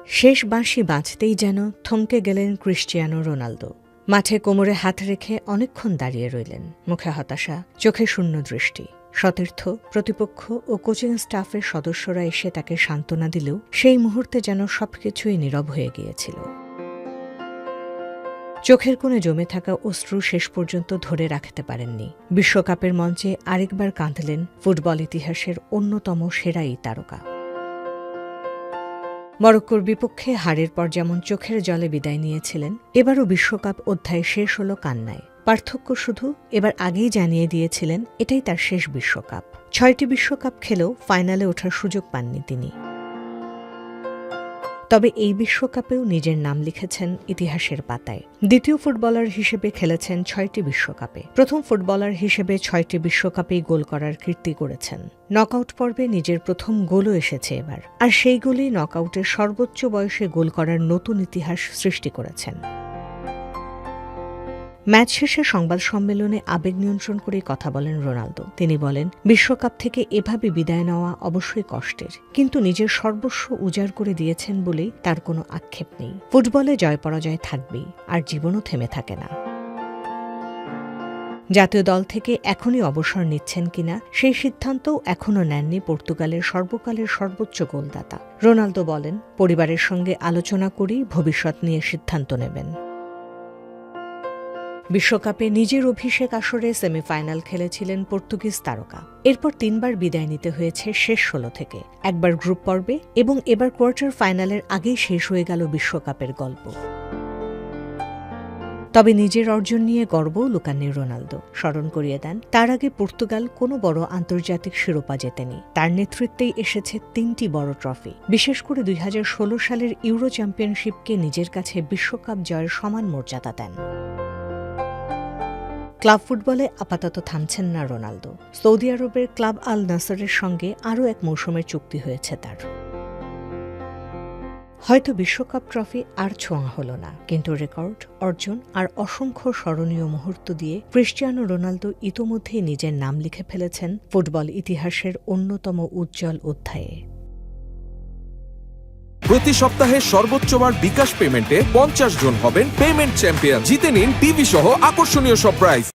শেষ বাঁশি বাজতেই যেন থমকে গেলেন ক্রিস্টিয়ানো রোনালদো। মাঠে কোমরে হাত রেখে অনেকক্ষণ দাঁড়িয়ে রইলেন, মুখে হতাশা, চোখে শূন্য দৃষ্টি। সতীর্থ, প্রতিপক্ষ ও কোচিং স্টাফের সদস্যরা এসে তাকে সান্ত্বনা দিলেও সেই মুহূর্তে যেন সবকিছুই নীরব হয়ে গিয়েছিল। চোখের কোণে জমে থাকা অশ্রু শেষ পর্যন্ত ধরে রাখতে পারেননি। বিশ্বকাপের মঞ্চে আরেকবার কাঁদলেন ফুটবল ইতিহাসের অন্যতম সেরা এই তারকা। মরক্কোর বিপক্ষে হারের পর যেমন চোখের জলে বিদায় নিয়েছিলেন, এবারও বিশ্বকাপ অধ্যায় শেষ হল কান্নায়। পার্থক্য শুধু এবার আগেই জানিয়ে দিয়েছিলেন এটাই তার শেষ বিশ্বকাপ। ৬টি বিশ্বকাপ খেলেও ফাইনালে ওঠার সুযোগ পাননি তিনি। তবে এই বিশ্বকাপেও নিজের নাম লিখেছেন ইতিহাসের পাতায়। দ্বিতীয় ফুটবলার হিসেবে খেলেছেন ৬টি বিশ্বকাপে। প্রথম ফুটবলার হিসেবে ৬টি বিশ্বকাপেই গোল করার কীর্তি করেছেন। নকআউট পর্বে নিজের প্রথম গোলও এসেছে এবার, আর সেই গোলেই নকআউটের সর্বোচ্চ বয়সে গোল করার নতুন ইতিহাস সৃষ্টি করেছেন। ম্যাচ শেষে সংবাদ সম্মেলনে আবেগ নিয়ন্ত্রণ করেই কথা বলেন রোনালদো। তিনি বলেন, বিশ্বকাপ থেকে এভাবে বিদায় নেওয়া অবশ্যই কষ্টের, কিন্তু নিজের সর্বস্ব উজাড় করে দিয়েছেন বলেই তার কোনো আক্ষেপ নেই। ফুটবলে জয় পরাজয় থাকবেই, আর জীবনও থেমে থাকে না। জাতীয় দল থেকে এখনই অবসর নিচ্ছেন কিনা সেই সিদ্ধান্তও এখনও নেননি পর্তুগালের সর্বকালের সর্বোচ্চ গোলদাতা। রোনালদো বলেন, পরিবারের সঙ্গে আলোচনা করেই ভবিষ্যৎ নিয়ে সিদ্ধান্ত নেবেন। বিশ্বকাপে নিজের অভিষেক আসরে সেমিফাইনাল খেলেছিলেন পর্তুগিজ তারকা। এরপর ৩বার বিদায় নিতে হয়েছে শেষ ১৬ থেকে, একবার গ্রুপ পর্বে এবং এবার কোয়ার্টার ফাইনালের আগেই শেষ হয়ে গেল বিশ্বকাপের গল্প। তবে নিজের অর্জন নিয়ে গর্বও লুকাননি রোনালদো। স্মরণ করিয়ে দেন, তার আগে পর্তুগাল কোনো বড় আন্তর্জাতিক শিরোপা জেতেনি। তার নেতৃত্বেই এসেছে ৩টি বড় ট্রফি। বিশেষ করে ২০১৬ সালের ইউরো চ্যাম্পিয়নশিপকে নিজের কাছে বিশ্বকাপ জয়ের সমান মর্যাদা দেন। ক্লাব ফুটবলে আপাতত থামছেন না রোনালদো। সৌদি আরবের ক্লাব আল নাসরের সঙ্গে আরও এক মৌসুমের চুক্তি হয়েছে তার। হয়তো বিশ্বকাপ ট্রফি আর ছোঁয়া হল না, কিন্তু রেকর্ড, অর্জন আর অসংখ্য স্মরণীয় মুহূর্ত দিয়ে ক্রিস্টিয়ানো রোনালদো ইতোমধ্যেই নিজের নাম লিখে ফেলেছেন ফুটবল ইতিহাসের অন্যতম উজ্জ্বল অধ্যায়ে। প্রতি সপ্তাহে সর্বোচ্চবার বিকাশ পেমেন্টে ৫০ জন হবেন পেমেন্ট চ্যাম্পিয়ন। জিতে নিন টিভি সহ আকর্ষণীয় সব প্রাইজ।